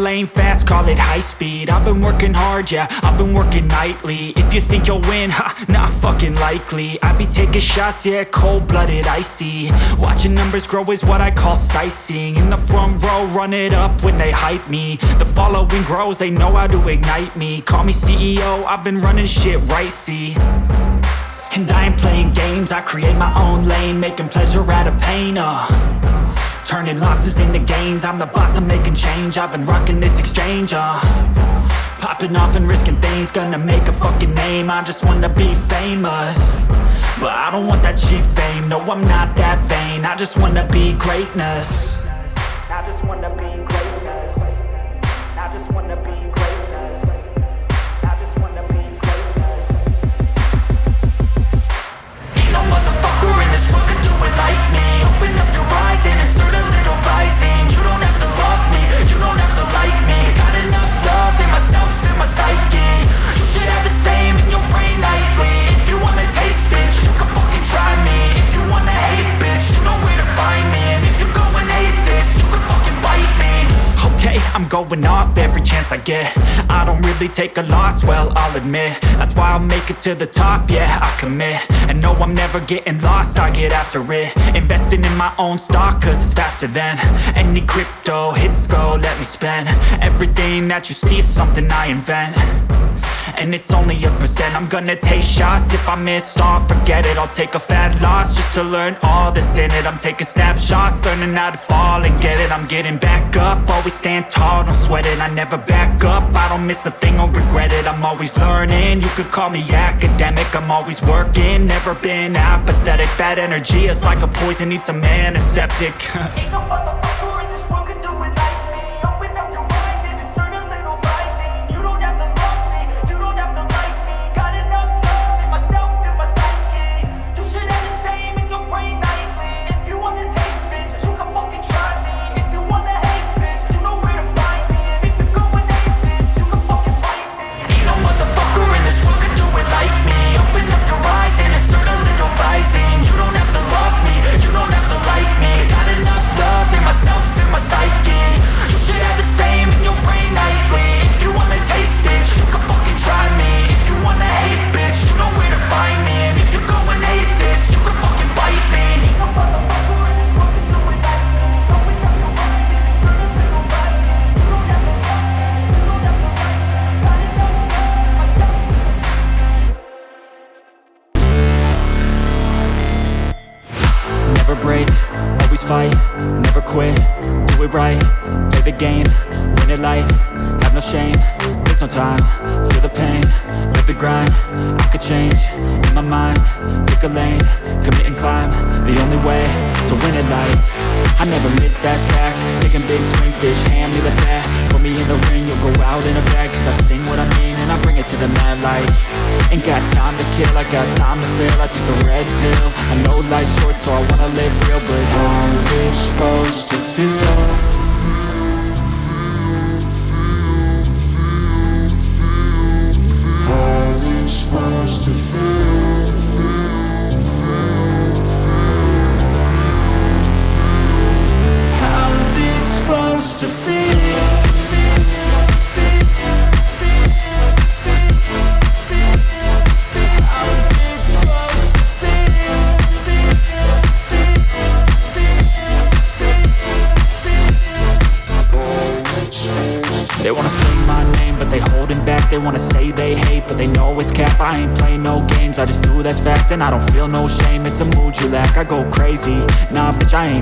lane fast, call it high speed. I've been working hard, yeah, I've been working nightly. If you think you'll win, ha, not fucking likely. I be taking shots, yeah, cold-blooded, icy. Watching numbers grow is what I call sightseeing. In the front row, run it up when they hype me. The following grows, they know how to ignite me. Call me CEO, I've been running shit right, see. And I ain't playing games, I create my own lane, making pleasure out of pain, turning losses into gains. I'm the boss, I'm making change. I've been rocking this exchange, popping off and risking things. Gonna make a fucking name. I just wanna be famous, but I don't want that cheap fame. No, I'm not that vain. I just wanna be greatness. I just wanna be greatness. I just wanna be greatness. I just wanna be greatness. Ain't no motherfucker in this world could do it like me. Open up your eyes and insert a little rising. You don't have to love me, you don't have to like me. Got enough love in myself, in my psyche. You should have the same in your brain nightly. If you wanna taste, bitch, you can fucking try me. If you wanna hate, bitch, you know where to find me. And if you're going hate this, you can fucking bite me. Okay, I'm going off every chance I get. I don't really take a loss, well, I'll admit. That's why I'll make it to the top, yeah, I commit. And no, I'm never getting lost, I get after it. Investing in my own stock, cause it's faster than any crypto hits go, let me spend. Everything that you see is something I invent, and it's only a percent. I'm gonna take shots, if I miss all, forget it. I'll take a fat loss just to learn all that's in it. I'm taking snapshots, learning how to fall and get it. I'm getting back up, always stand tall, don't sweat it. I never back up, I don't miss a thing or regret it. I'm always learning, you could call me academic. I'm always working, never been apathetic. Bad energy is like a poison, needs some antiseptic. Ain't no motherfucker in this world could do it like me. Open up your eyes and insert a little rising. You don't have to love me, you don't have to like me. Got enough love in myself, in my psyche. You should have the same in your brain nightly. If you wanna taste, bitch, you can fucking try me. If you wanna hate, bitch, you know where to find me. And if you're going hate this, you can fucking fight me. Ain't no motherfucker in this world could do it like me. Open up your eyes and insert a little rising. You don't have to love me, you don't have to like me. Got enough love in myself, in my psyche. You should have the same in your brain nightly. If you wanna taste, bitch, you can fucking try me. If you wanna hate, bitch, you know where to find me. And if you're going hate this, you can fucking bite me. No motherfucker in this world can do it like me. Open up your eyes and insert a little rising. You don't have to love me, you don't have to like me. Got enough love in myself. Never break, always fight, never quit, do it right, play the game, win it life, have no shame, there's no time, feel the pain, live the grind, I could change, in my mind, pick a lane, commit and climb, the only way to win it life. I never miss, that's fact, taking big swings, bitch, hand me the bat, put me in the ring, you'll go out in a bag, cause I sing what I mean and I bring it to the mad light. Ain't got time to kill, I got time to feel, I took the red pill, I know life's short so I wanna live real, but how's it supposed to feel? How's it supposed to feel? How's it supposed to feel? They wanna say my name, but they holding back. They wanna say they hate, but they know it's cap. I ain't playing no games, I just do that's fact. And I don't feel no shame, it's a mood you lack. I go crazy, nah bitch I ain't